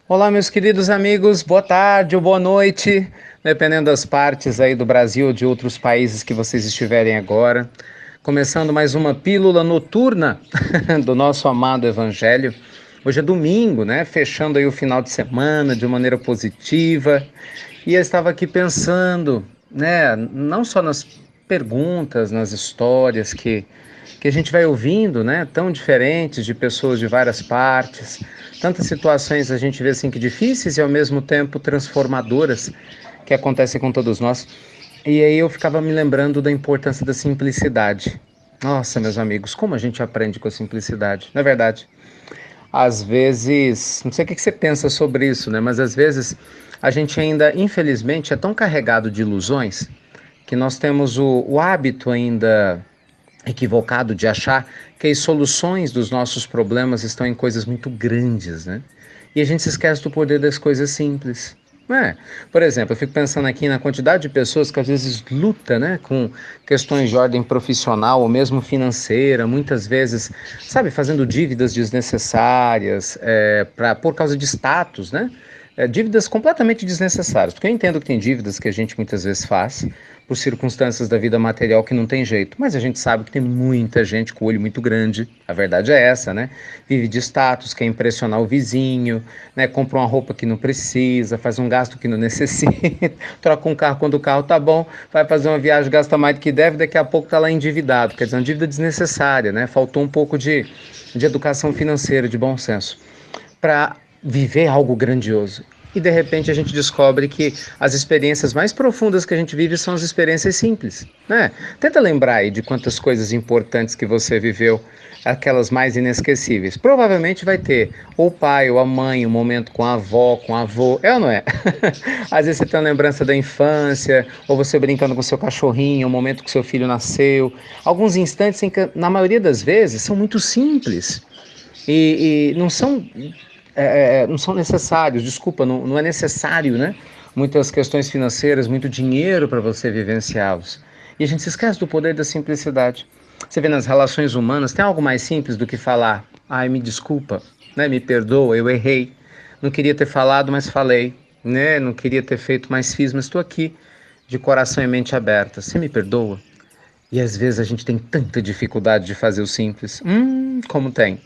Olá, meus queridos amigos, boa tarde ou boa noite, dependendo das partes aí do Brasil ou de outros países que vocês estiverem agora. Começando mais uma pílula noturna do nosso amado Evangelho. Hoje é domingo, né? Fechando aí o final de semana de maneira positiva. E eu estava aqui pensando, né? Não só nas perguntas, nas histórias que a gente vai ouvindo, né? Tão diferentes de pessoas de várias partes. Tantas situações a gente vê assim que difíceis e ao mesmo tempo transformadoras que acontecem com todos nós. E aí eu ficava me lembrando da importância da simplicidade. Nossa, meus amigos, como a gente aprende com a simplicidade, não é verdade? Às vezes, não sei o que você pensa sobre isso, né? Mas às vezes a gente ainda, infelizmente, é tão carregado de ilusões que nós temos o hábito ainda equivocado de achar que as soluções dos nossos problemas estão em coisas muito grandes, né? E a gente se esquece do poder das coisas simples. É. Por exemplo, eu fico pensando aqui na quantidade de pessoas que às vezes luta, né, com questões de ordem profissional ou mesmo financeira, muitas vezes, sabe, fazendo dívidas desnecessárias, por causa de status, né? Dívidas completamente desnecessárias, porque eu entendo que tem dívidas que a gente muitas vezes faz por circunstâncias da vida material que não tem jeito, mas a gente sabe que tem muita gente com o olho muito grande, a verdade é essa, né? Vive de status, quer impressionar o vizinho, né? Compra uma roupa que não precisa, faz um gasto que não necessita, troca um carro quando o carro tá bom, vai fazer uma viagem, gasta mais do que deve, daqui a pouco tá lá endividado, quer dizer, uma dívida desnecessária, né? Faltou um pouco de educação financeira, de bom senso para viver algo grandioso. E de repente a gente descobre que as experiências mais profundas que a gente vive são as experiências simples, né? Tenta lembrar aí de quantas coisas importantes que você viveu, aquelas mais inesquecíveis. Provavelmente vai ter ou o pai ou a mãe, um momento com a avó, com o avô, é ou não é? Às vezes você tem uma lembrança da infância, ou você brincando com seu cachorrinho, um momento que seu filho nasceu. Alguns instantes em que, na maioria das vezes, são muito simples e não são necessários, desculpa, não é necessário, né? Muitas questões financeiras, muito dinheiro para você vivenciá-los. E a gente se esquece do poder da simplicidade. Você vê nas relações humanas, tem algo mais simples do que falar, ai, me desculpa, né? Me perdoa, eu errei. Não queria ter falado, mas falei, né? Não queria ter feito, mas fiz, mas estou aqui, de coração e mente aberta. Você me perdoa? E às vezes a gente tem tanta dificuldade de fazer o simples. Como tem.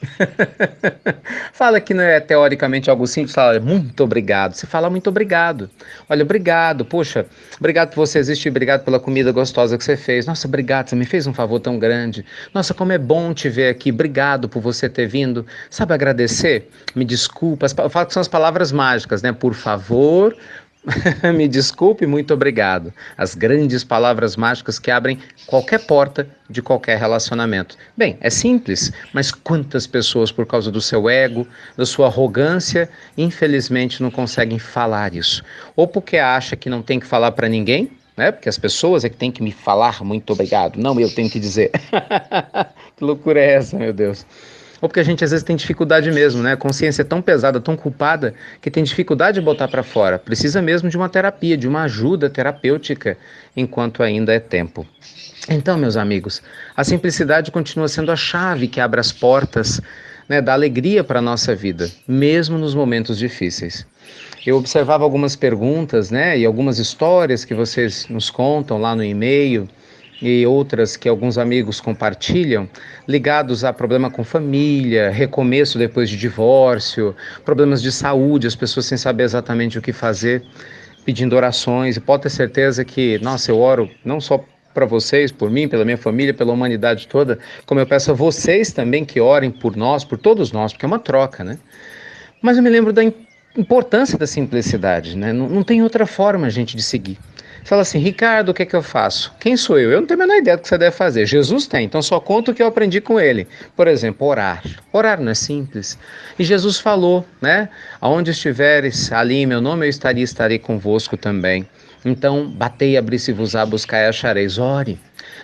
Fala que não é teoricamente algo simples, fala muito obrigado. Você fala muito obrigado. Olha, obrigado, poxa, obrigado por você existir, obrigado pela comida gostosa que você fez. Nossa, obrigado, você me fez um favor tão grande. Nossa, como é bom te ver aqui, obrigado por você ter vindo. Sabe agradecer? Me desculpa, eu falo que são as palavras mágicas, né? Por favor, me desculpe, muito obrigado. As grandes palavras mágicas que abrem qualquer porta de qualquer relacionamento. Bem, é simples, mas quantas pessoas, por causa do seu ego, da sua arrogância, infelizmente não conseguem falar isso? Ou porque acha que não tem que falar para ninguém, né? Porque as pessoas é que têm que me falar muito obrigado, não eu tenho que dizer. Que loucura é essa, meu Deus? Ou porque a gente às vezes tem dificuldade mesmo, né? A consciência é tão pesada, tão culpada, que tem dificuldade de botar para fora. Precisa mesmo de uma terapia, de uma ajuda terapêutica, enquanto ainda é tempo. Então, meus amigos, a simplicidade continua sendo a chave que abre as portas, né, da alegria para a nossa vida, mesmo nos momentos difíceis. Eu observava algumas perguntas, né, e algumas histórias que vocês nos contam lá no e-mail, e outras que alguns amigos compartilham, ligados a problema com família, recomeço depois de divórcio, problemas de saúde, as pessoas sem saber exatamente o que fazer, pedindo orações. E pode ter certeza que, nossa, eu oro não só para vocês, por mim, pela minha família, pela humanidade toda, como eu peço a vocês também que orem por nós, por todos nós, porque é uma troca, né? Mas eu me lembro da importância da simplicidade, né? Não tem outra forma, gente, de seguir. Você fala assim, Ricardo, o que é que eu faço? Quem sou eu? Eu não tenho a menor ideia do que você deve fazer. Jesus tem, então só conto o que eu aprendi com ele. Por exemplo, orar. Orar não é simples. E Jesus falou, né? Aonde estiveres ali em meu nome, eu estarei convosco também. Então, batei, abri-se-vos-á, buscai e achareis. Ore.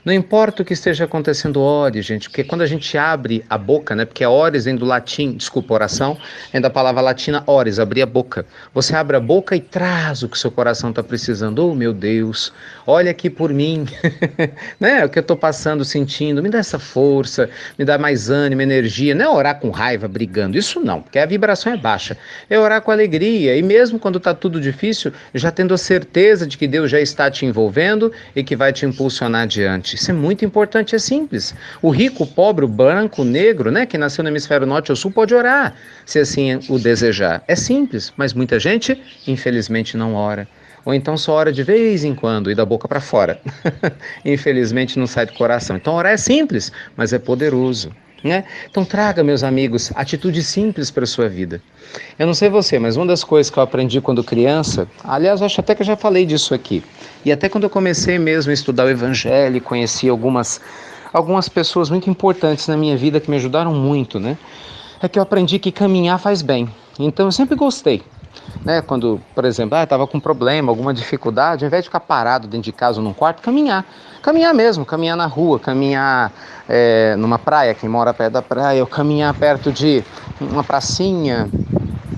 Não importa o que esteja acontecendo, ore, gente, porque quando a gente abre a boca, né, porque ores vem do latim, desculpa, oração, vem da palavra latina ores, abrir a boca. Você abre a boca e traz o que seu coração está precisando. Oh, meu Deus, olha aqui por mim, né, o que eu estou passando, sentindo, me dá essa força, me dá mais ânimo, energia. Não é orar com raiva, brigando, isso não, porque a vibração é baixa. É orar com alegria, e mesmo quando está tudo difícil, já tendo a certeza de que Deus já está te envolvendo e que vai te impulsionar adiante. Isso é muito importante, é simples. O rico, o pobre, o branco, o negro, né, que nasceu no hemisfério norte ou sul, pode orar, se assim o desejar. É simples, mas muita gente, infelizmente, não ora. Ou então só ora de vez em quando e da boca para fora. Infelizmente não sai do coração. Então orar é simples, mas é poderoso. Né? Então traga, meus amigos, atitudes simples para a sua vida. Eu não sei você, mas uma das coisas que eu aprendi quando criança, aliás, eu acho até que eu já falei disso aqui, e até quando eu comecei mesmo a estudar o Evangelho, conheci algumas pessoas muito importantes na minha vida que me ajudaram muito, né? É que eu aprendi que caminhar faz bem. Então eu sempre gostei. Né? Quando, por exemplo, estava com um problema, alguma dificuldade, ao invés de ficar parado dentro de casa ou num quarto, caminhar. Caminhar mesmo, caminhar na rua, caminhar numa praia, quem mora perto da praia, ou caminhar perto de uma pracinha,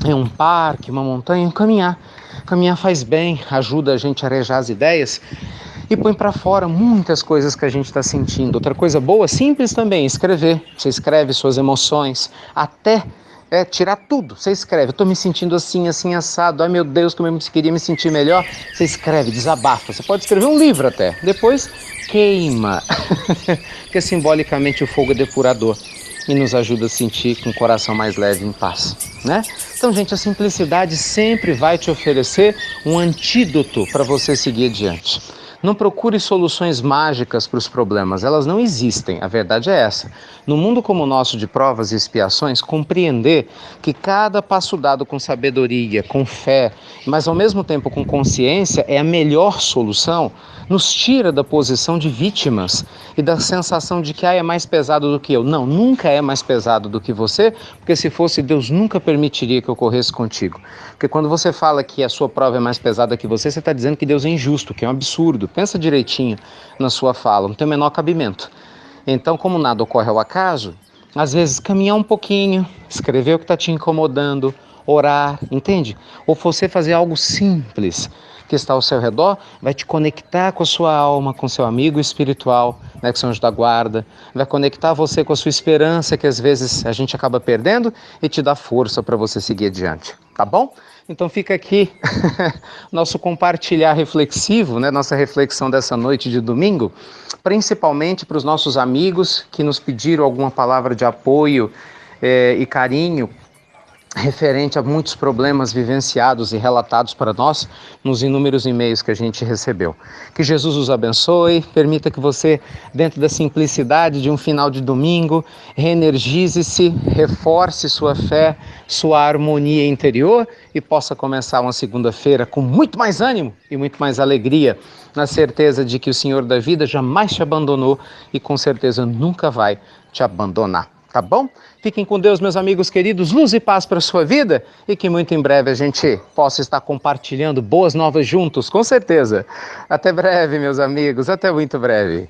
em um parque, uma montanha, caminhar. Caminhar faz bem, ajuda a gente a arejar as ideias e põe para fora muitas coisas que a gente está sentindo. Outra coisa boa, simples também, escrever. Você escreve suas emoções, até tirar tudo. Você escreve, eu tô me sentindo assim, assim, assado. Ai, meu Deus, como eu queria me sentir melhor. Você escreve, desabafa. Você pode escrever um livro até. Depois, queima. Porque simbolicamente o fogo é depurador e nos ajuda a sentir com o coração mais leve e em paz, né? Então, gente, a simplicidade sempre vai te oferecer um antídoto para você seguir adiante. Não procure soluções mágicas para os problemas, elas não existem, a verdade é essa. No mundo como o nosso de provas e expiações, compreender que cada passo dado com sabedoria, com fé, mas ao mesmo tempo com consciência é a melhor solução, nos tira da posição de vítimas e da sensação de que é mais pesado do que eu. Não, nunca é mais pesado do que você, porque se fosse Deus nunca permitiria que ocorresse contigo. Porque quando você fala que a sua prova é mais pesada que você está dizendo que Deus é injusto, que é um absurdo. Pensa direitinho na sua fala, não tem o menor cabimento. Então, como nada ocorre ao acaso, às vezes caminhar um pouquinho, escrever o que está te incomodando, orar, entende? Ou você fazer algo simples que está ao seu redor, vai te conectar com a sua alma, com seu amigo espiritual, né, que são os da guarda, vai conectar você com a sua esperança, que às vezes a gente acaba perdendo, e te dá força para você seguir adiante, tá bom? Então fica aqui nosso compartilhar reflexivo, né, nossa reflexão dessa noite de domingo, principalmente para os nossos amigos que nos pediram alguma palavra de apoio e carinho, referente a muitos problemas vivenciados e relatados para nós nos inúmeros e-mails que a gente recebeu. Que Jesus os abençoe, permita que você, dentro da simplicidade de um final de domingo, reenergize-se, reforce sua fé, sua harmonia interior e possa começar uma segunda-feira com muito mais ânimo e muito mais alegria, na certeza de que o Senhor da vida jamais te abandonou e com certeza nunca vai te abandonar. Tá bom? Fiquem com Deus, meus amigos queridos, luz e paz para a sua vida e que muito em breve a gente possa estar compartilhando boas novas juntos, com certeza. Até breve, meus amigos, até muito breve.